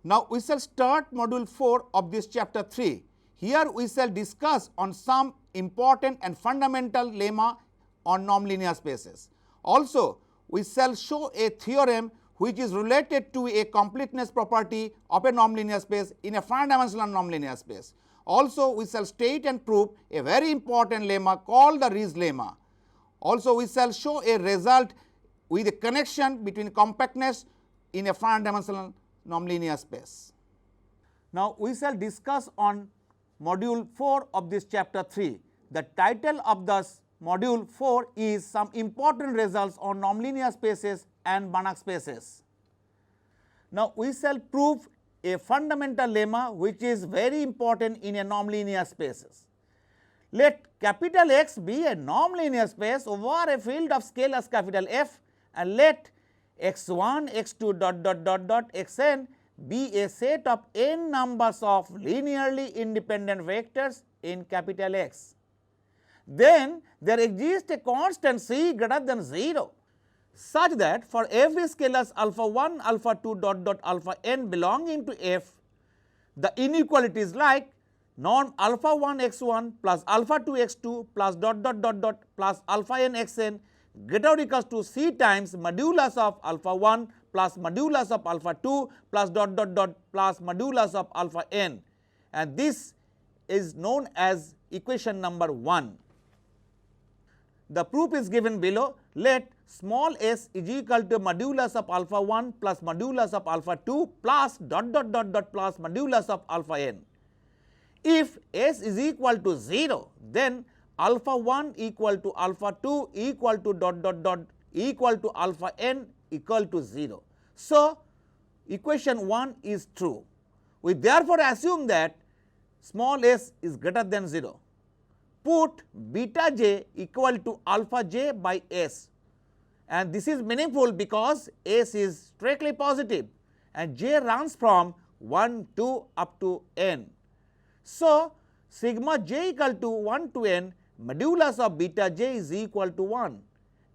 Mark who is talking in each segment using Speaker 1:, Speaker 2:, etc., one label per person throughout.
Speaker 1: Now, we shall start module 4 of this chapter 3. Here we shall discuss on some important and fundamental lemma on nonlinear spaces. Also, we shall show a theorem which is related to a completeness property of a nonlinear space in a finite dimensional nonlinear space. Also, we shall state and prove a very important lemma called the Ries lemma. Also, we shall show a result with a connection between compactness in a finite dimensional nonlinear space. Now, we shall discuss on module 4 of this chapter 3. The title of this module 4 is some important results on nonlinear spaces and Banach spaces. Now, we shall prove a fundamental lemma which is very important in a nonlinear spaces. Let capital X be a nonlinear space over a field of scalars capital F, and let x1, x2 xn be a set of n numbers of linearly independent vectors in capital X. Then there exists a constant c greater than 0 such that for every scalars alpha 1, alpha 2 alpha n belonging to F, the inequalities like norm alpha 1 x1 plus alpha 2 x2 plus plus alpha n xn greater or equals to c times modulus of alpha 1 plus modulus of alpha 2 plus plus modulus of alpha n, and this is known as equation number 1. The proof is given below. Let small s is equal to modulus of alpha 1 plus modulus of alpha 2 plus plus modulus of alpha n. If s is equal to 0, then alpha 1 equal to alpha 2 equal to equal to alpha n equal to 0. So, equation 1 is true. We therefore assume that small s is greater than 0. Put beta j equal to alpha j by s, and this is meaningful because s is strictly positive and j runs from 1 to up to n. So, sigma j equal to 1 to n modulus of beta j is equal to 1,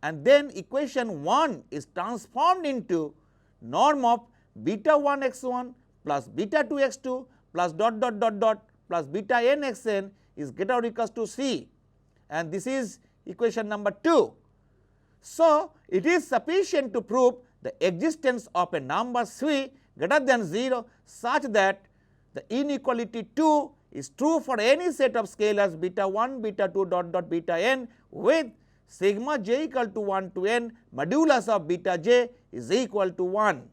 Speaker 1: and then equation 1 is transformed into norm of beta 1 x1 plus beta 2 x2 plus plus beta n xn is greater or equals to c, and this is equation number 2. So, it is sufficient to prove the existence of a number c greater than 0 such that the inequality 2 is true for any set of scalars beta 1, beta 2 beta n with sigma j equal to 1 to n modulus of beta j is equal to 1.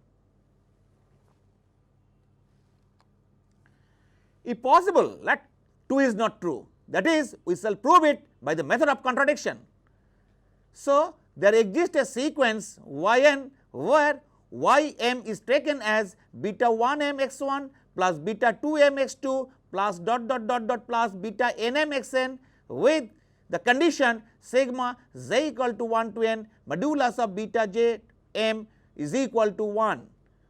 Speaker 1: If possible, let 2 is not true, that is, we shall prove it by the method of contradiction. So, there exists a sequence yn where ym is taken as beta 1m x1 plus beta 2m x2 plus plus beta nm xn with the condition sigma j equal to 1 to n modulus of beta j m is equal to 1,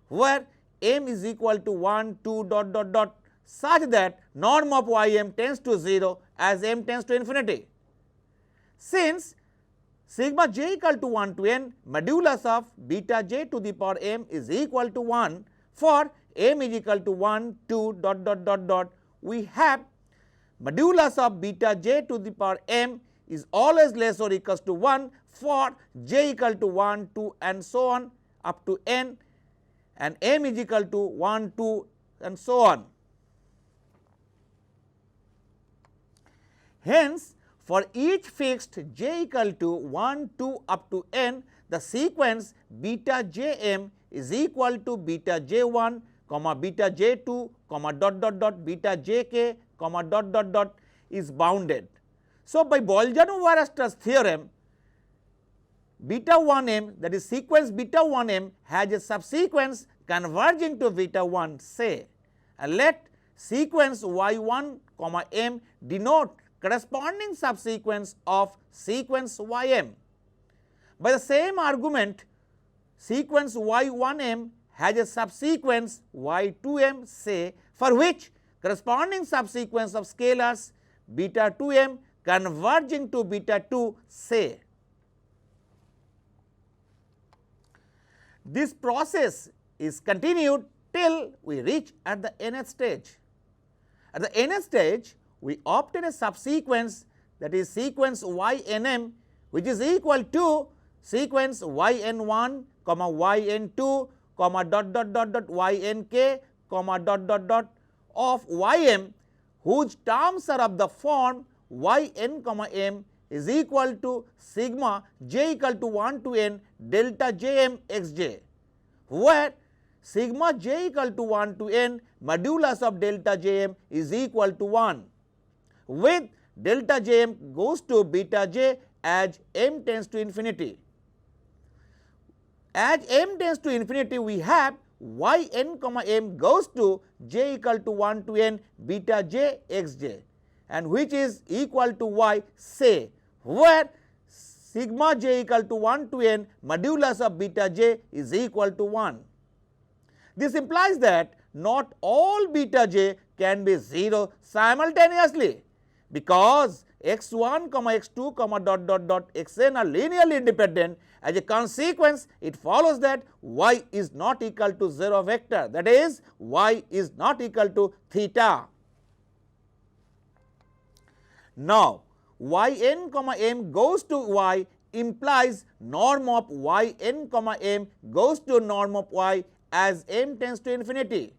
Speaker 1: where m is equal to 1 2 such that norm of ym tends to 0 as m tends to infinity. Since sigma j equal to 1 to n modulus of beta j to the power m is equal to 1 for m is equal to 1 2 we have modulus of beta j to the power m is always less or equals to 1 for j equal to 1 2 and so on up to n, and m is equal to 1 2 and so on. Hence, for each fixed j equal to 1 2 up to n, the sequence beta jm is equal to beta j1 comma beta j2 comma beta jk comma is bounded. So, by Bolzano-Weierstrass theorem, beta 1m, that is sequence beta 1m has a subsequence converging to beta 1 say, and let sequence y1 comma m denote corresponding subsequence of sequence ym. By the same argument, sequence y1m has a subsequence y2m say, for which corresponding subsequence of scalars beta 2m converging to beta 2 say. This process is continued
Speaker 2: till we reach at the nth stage. At the nth stage, we obtain a subsequence, that is sequence ynm, which is equal to sequence yn1, yn2, ynk, of ym, whose terms are of the form yn, m is equal to sigma j equal to 1 to n delta jm xj, where sigma j equal to 1 to n modulus of delta jm is equal to 1, with delta jm goes to beta j as m tends to infinity. As m tends to infinity, we have yn, m goes to j equal to 1 to n beta j xj, and which is equal to y, say, where sigma j equal to 1 to n modulus of beta j is equal to 1. This implies that not all beta j can be 0 simultaneously, because x1, x2, xn are linearly independent. As a consequence, it follows that y is not equal to 0 vector, that is, y is not equal to theta. Now, yn, m goes to y implies norm of yn, m goes to norm of y as m tends to infinity.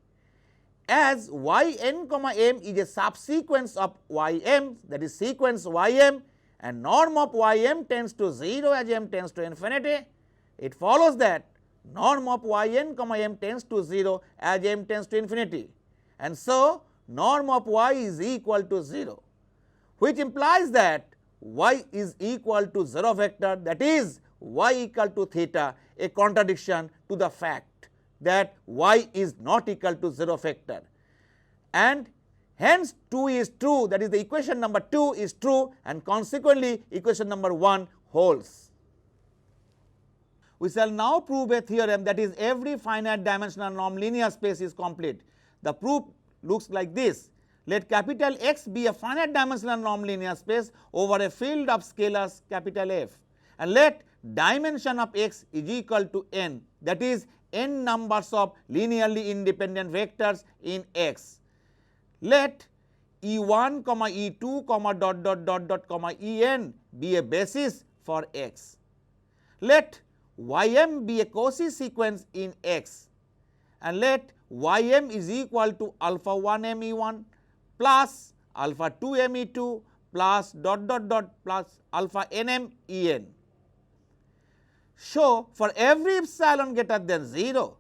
Speaker 2: As yn, m is a subsequence of ym, that is sequence ym, and norm of ym tends to 0 as m tends to infinity, it follows that norm of yn, m tends to 0 as m tends to infinity, and so norm of y is equal to 0, which implies that y is equal to 0 vector, that is y equal to theta, a contradiction to the fact that y is not equal to 0 vector, and hence 2 is true, that is the equation number 2 is true, and consequently equation number 1 holds. We shall now prove a theorem, that is every finite dimensional nonlinear space is complete. The proof looks like this. Let capital X be a finite dimensional nonlinear space over a field of scalars capital F, and let dimension of X is equal to n, that is n numbers of linearly independent vectors in X. Let E1, E2, En be a basis for X. Let Ym be a Cauchy sequence in X, and let Ym is equal to alpha 1 Me1 plus alpha 2 Me2 plus plus alpha Nm En. So, for every epsilon greater than 0,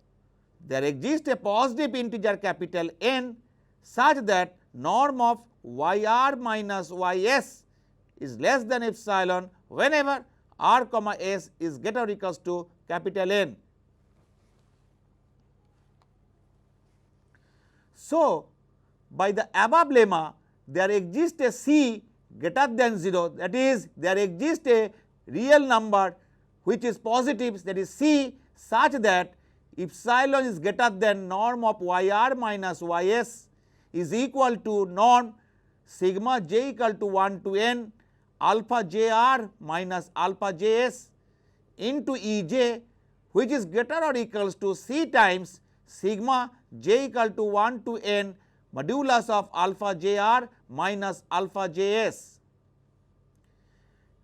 Speaker 2: there exists a positive integer capital N such that norm of yr minus ys is less than epsilon whenever r, s is greater or equals to capital N. So, by the above lemma, there exists a c greater than 0, that is, there exists a real number which is positive, that is c, such that epsilon is greater than norm of yr minus ys is equal to norm sigma j equal to 1 to n alpha jr minus alpha js into Ej, which is greater or equals to c times sigma j equal to 1 to n modulus of alpha jr minus alpha js.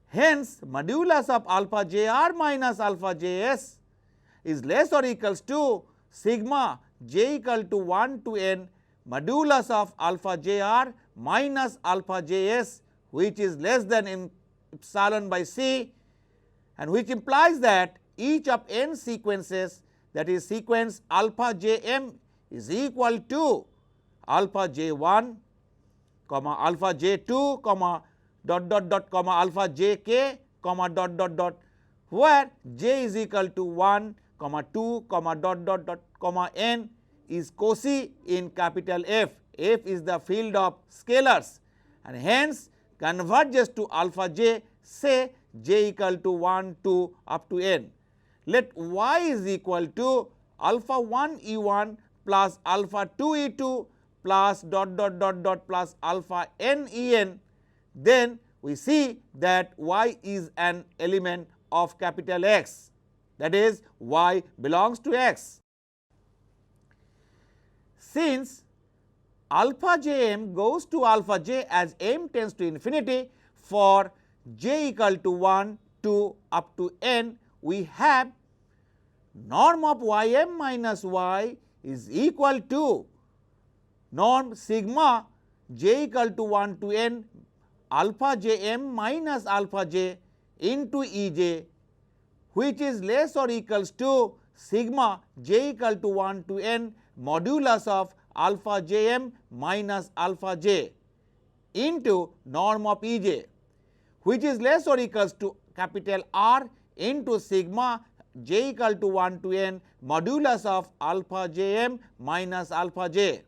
Speaker 2: Hence, modulus of alpha jr minus alpha js is less or equals to sigma j equal to 1 to n modulus of alpha jr minus alpha js, which is less than epsilon by c, and which implies that each of n sequences, that is sequence alpha jm is equal to alpha j1, alpha j2, alpha jk, where j is equal to 1, 2, n is Cauchy in capital F. F is the field of scalars, and hence converges to alpha j, say j equal to 1, 2 up to n. Let y is equal to alpha 1 E1 plus alpha 2 E2 plus plus alpha n En. Then we see that y is an element of capital X, that is y belongs to X. Since alpha j m goes to alpha j as m tends to infinity for j equal to 1, 2 up to n, we have norm of y m minus y is equal to norm sigma j equal to 1 to n alpha j m minus alpha j into E j, which is less or equals to sigma j equal to 1 to n modulus of alpha j m minus alpha j into norm of E j, which is less or equals to capital R into sigma j equal to 1 to n modulus of alpha j m minus alpha j,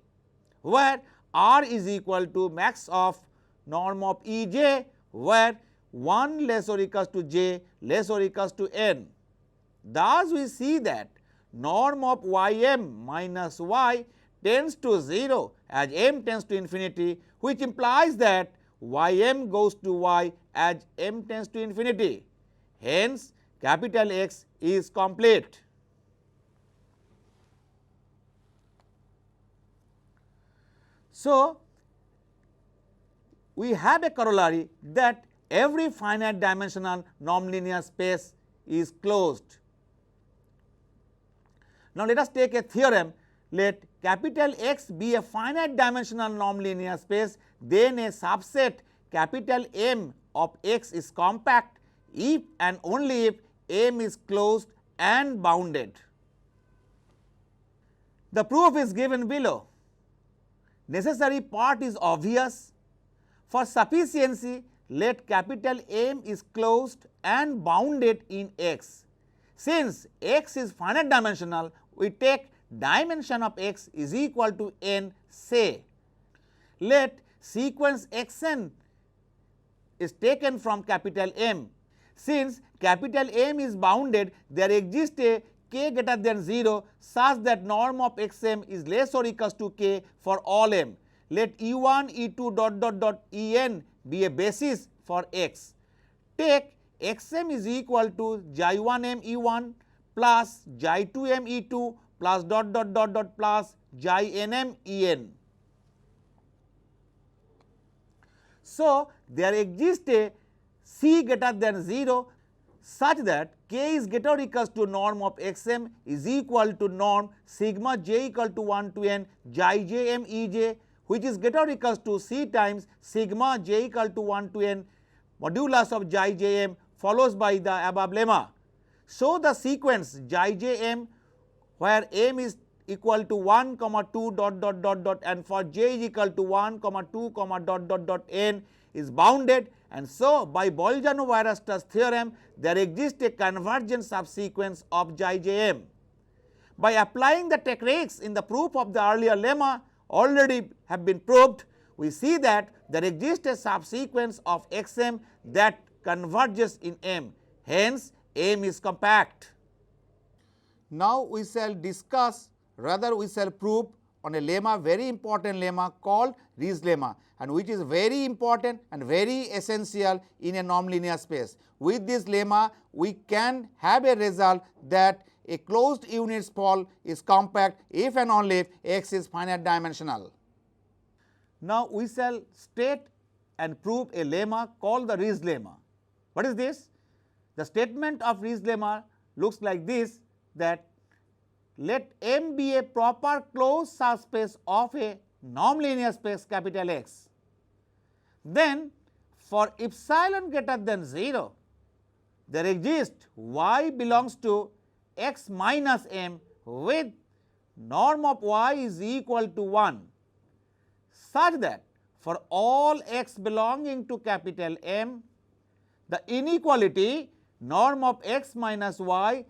Speaker 2: where R is equal to max of norm of E j, where 1 less or equals to j less or equals to n. Thus, we see that norm of y m minus y tends to 0 as m tends to infinity, which implies that y m goes to y as m tends to infinity. Hence, capital X is complete. So, we have a corollary that every finite dimensional nonlinear space is closed. Now, let us take a theorem. Let capital X be a finite dimensional nonlinear space, then a subset capital M of X is compact if and only if M is closed and bounded. The proof is given below. Necessary part is obvious. For sufficiency, let capital M is closed and bounded in X. Since X is finite dimensional, we take dimension of X is equal to n, say. Let sequence xn is taken from capital M. Since capital M is bounded, there exists a k greater than 0 such that norm of xm is less or equals to k for all m. Let E1, E2 dot dot dot En be a basis for x. Take xm is equal to xi1m E1 plus xi2m E2 plus dot dot dot dot plus xinm En. So, there exists a c greater than 0 such that k is greater or equals to norm of xm is equal to norm sigma j equal to 1 to n xi jm Ej, which is greater or equals to c times sigma j equal to 1 to n modulus of xi jm follows by the above lemma. So, the sequence xi jm where m is equal to 1 comma 2 dot dot dot dot and for j is equal to 1 comma 2 comma dot dot dot n is bounded, and so by Bolzano-Weierstrass theorem there exists a convergent subsequence of xi jm. By applying the techniques in the proof of the earlier lemma already have been proved, we see that there exists a subsequence of xm that converges in M. Hence, M is compact.
Speaker 1: Now, we shall discuss, rather we shall prove on a lemma, very important lemma called Riesz lemma, and which is very important and very essential in a nonlinear space. With this lemma, we can have a result that a closed unit spall is compact if and only if X is finite dimensional.
Speaker 2: Now, we shall state and prove a lemma called the Riesz lemma. What is this? The statement of Riesz lemma looks like this, that let M be a proper closed subspace of a nonlinear space capital X. Then for epsilon greater than 0, there exists y belongs to x minus m with norm of y is equal to 1, such that for all x belonging to capital M, the inequality norm of x minus y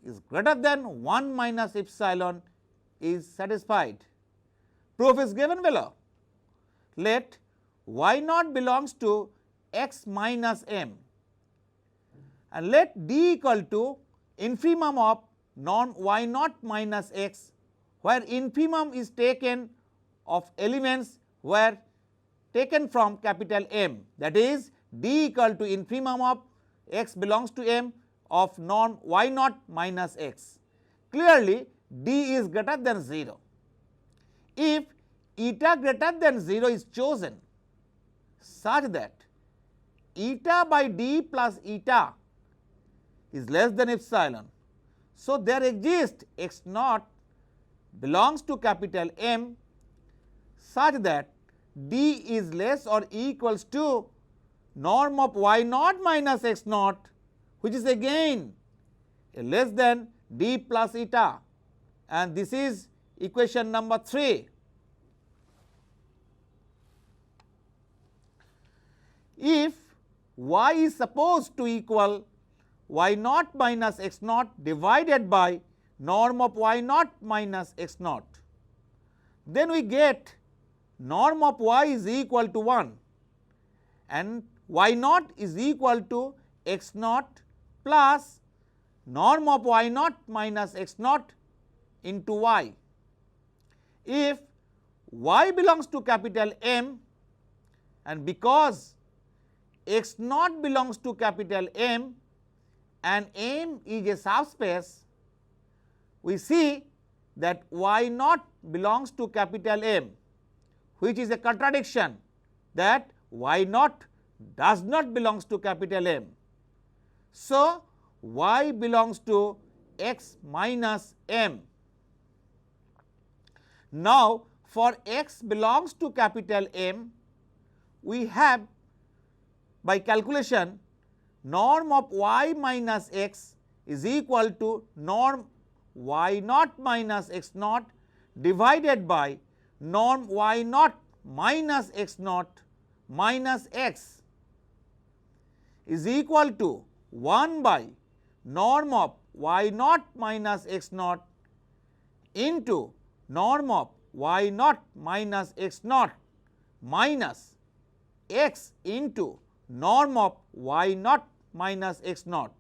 Speaker 2: is greater than 1 minus epsilon is satisfied. Proof is given below. Let y naught belongs to x minus m and let d equal to infimum of norm y naught minus x, where infimum is taken of elements were taken from capital M, that is d equal to infimum of x belongs to m of norm y naught minus x. Clearly, d is greater than 0. if eta greater than 0 is chosen such that eta by d plus eta is less than epsilon. So, there exists x naught belongs to capital M such that d is less or equals to norm of y naught minus x naught, which is again less than d plus eta, and this is equation number 3. If y is supposed to equal y naught minus x naught divided by norm of y naught minus x naught, then we get norm of y is equal to 1 and y naught is equal to x naught plus norm of y naught minus x naught into y. If y belongs to capital M, and because x naught belongs to capital M and M is a subspace, we see that y naught belongs to capital M, which is a contradiction, that y naught does not belongs to capital M. So, y belongs to x minus M. Now, for x belongs to capital M, we have by calculation norm of y minus x is equal to norm y naught minus x naught divided by norm y naught minus x naught minus x is equal to 1 by norm of y naught minus x naught into norm of y naught minus x naught minus x into norm of y naught minus x naught,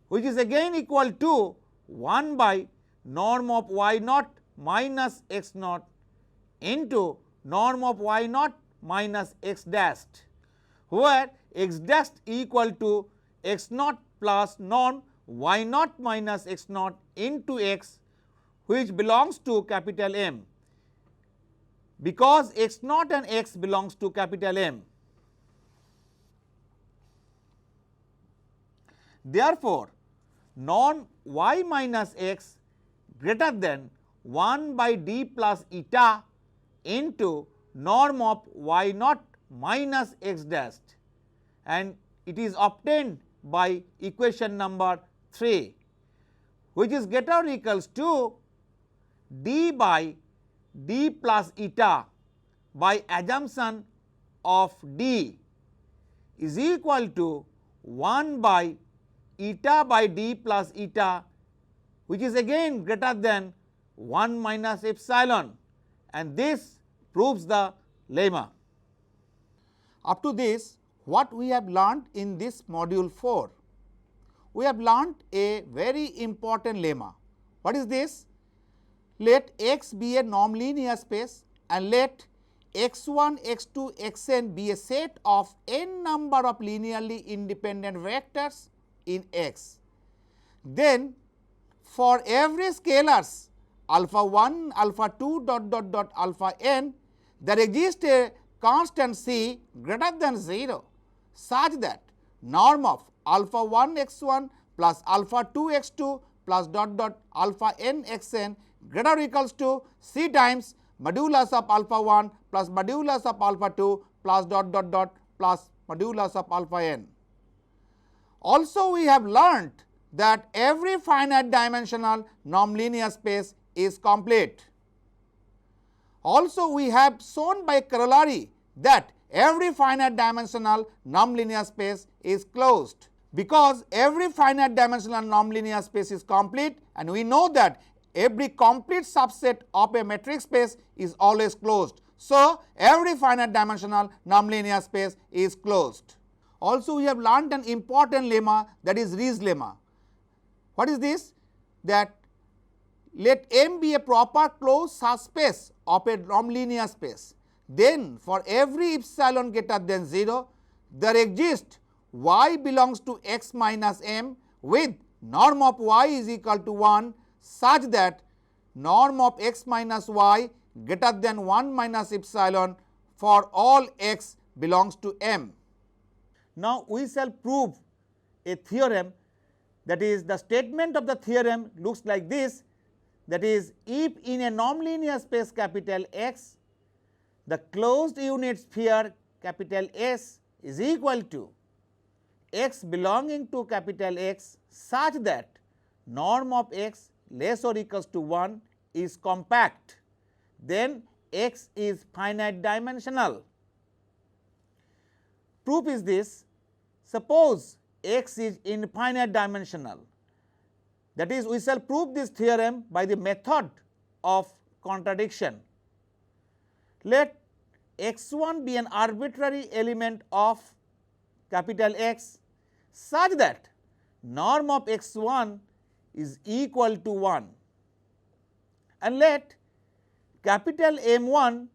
Speaker 2: which is again equal to 1 by norm of y naught minus x naught into norm of y naught minus x dashed, where x dashed equal to x naught plus norm y naught minus x naught into x, which belongs to capital M, because x naught and x belongs to capital M. Therefore, norm y minus x greater than 1 by d plus eta into norm of y naught minus x dashed, and it is obtained by equation number 3, which is greater or equals to d by d plus eta by assumption of d is equal to 1 by eta by d plus eta, which is again greater than 1 minus epsilon, and this proves the lemma.
Speaker 1: Up to this, what we have learnt in this module 4? We have learnt a very important lemma. What is this? Let X be a nonlinear space and let x1, x2, xn be a set of n number of linearly independent vectors in X. Then for every scalars alpha 1, alpha 2 alpha n, there exists a constant c greater than 0 such that norm of alpha 1 x1 plus alpha 2 x2 plus alpha n xn greater or equals to c times modulus of alpha 1 plus modulus of alpha 2 plus plus modulus of alpha n. Also, we have learnt that every finite dimensional nonlinear space is complete. Also, we have shown by corollary that every finite dimensional nonlinear space is closed, because every finite dimensional nonlinear space is complete, and we know that every complete subset of a metric space is always closed. So, every finite dimensional nonlinear space is closed. Also, we have learnt an important lemma, that is Ree's lemma. What is this? That let M be a proper closed subspace of a nonlinear space. Then for every epsilon greater than 0, there exists y belongs to x minus m with norm of y is equal to 1 such that norm of x minus y greater than 1 minus epsilon for all x belongs to M.
Speaker 2: Now, we shall prove a theorem, that is, the statement of the theorem looks like this, that is, if in a nonlinear space capital X, the closed unit sphere capital S is equal to x belonging to capital X such that norm of x less or equals to 1 is compact, then x is finite dimensional. Proof is this: suppose x is infinite dimensional, that is, we shall prove this theorem by the method of contradiction. Let x1 be an arbitrary element of capital X such that norm of x1 is equal to 1, and let capital M1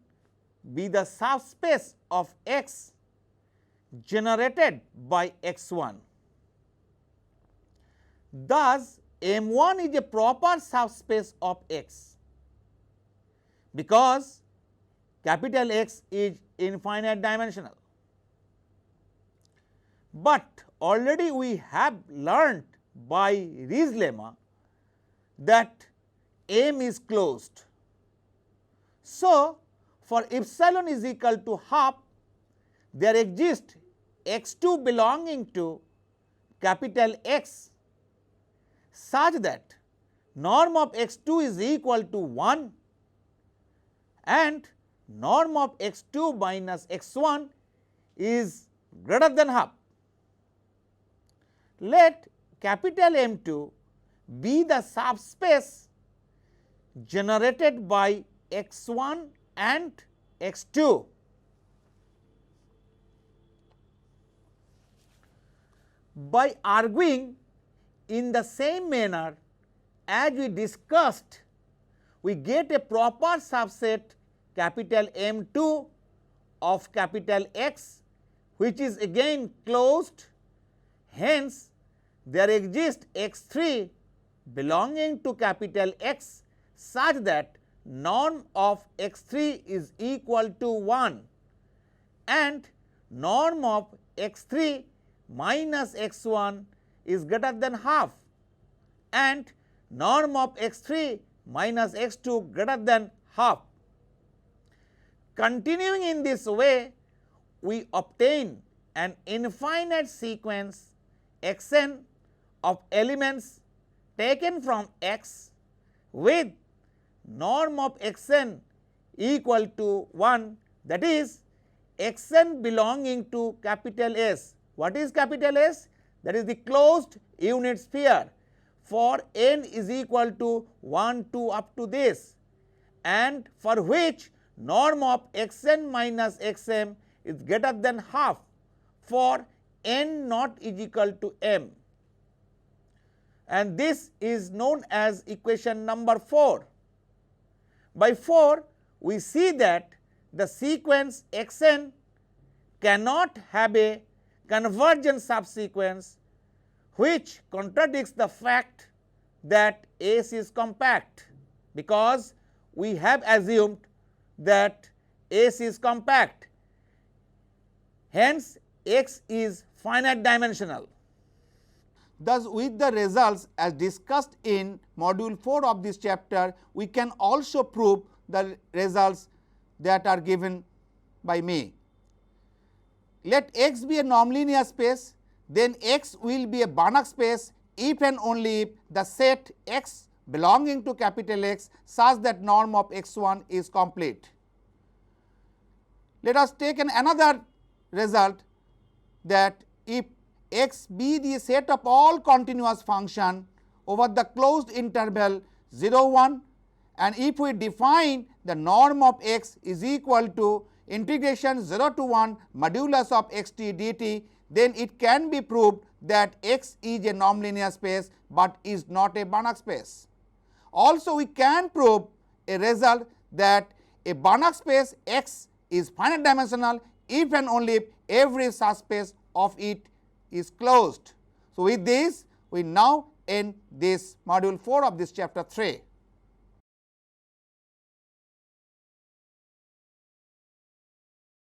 Speaker 2: be the subspace of X generated by x1. Thus, M1 is a proper subspace of X because capital X is infinite dimensional. But already we have learnt by Ree's lemma that M is closed. So, for epsilon is equal to half, there exists x2 belonging to capital X such that norm of x2 is equal to 1 and norm of x2 minus x1 is greater than half. Let capital M2 be the subspace generated by x1 and x2. By arguing in the same manner as we discussed, we get a proper subset capital M2 of capital X, which is again closed. Hence, there exists x3 belonging to capital X such that norm of x3 is equal to 1 and norm of x3 minus x1 is greater than half and norm of x3 minus x2 greater than half. Continuing in this way, we obtain an infinite sequence xn of elements taken from X with norm of xn equal to 1, that is, xn belonging to capital S. What is capital S? That is the closed unit sphere for n is equal to 1, 2 up to this, and for which norm of xn minus xm is greater than half for n not is equal to m, and this is known as equation number 4. By 4, we see that the sequence xn cannot have a convergent subsequence, which contradicts the fact that S is compact, because we have assumed that S is compact. Hence, X is finite dimensional.
Speaker 1: Thus, with the results as discussed in module 4 of this chapter, we can also prove the results that are given by me. Let X be a nonlinear space, then X will be a Banach space if and only if the set X belonging to capital X such that norm of x1 is complete. Let us take another result, that if X be the set of all continuous function over the closed interval 0, 1, and if we define the norm of x is equal to integration 0 to 1 modulus of xt dt, then it can be proved that X is a nonlinear space, but is not a Banach space. Also, we can prove a result that a Banach space X is finite dimensional if and only if every subspace of it is closed. So, with this we now end this module 4 of this chapter 3.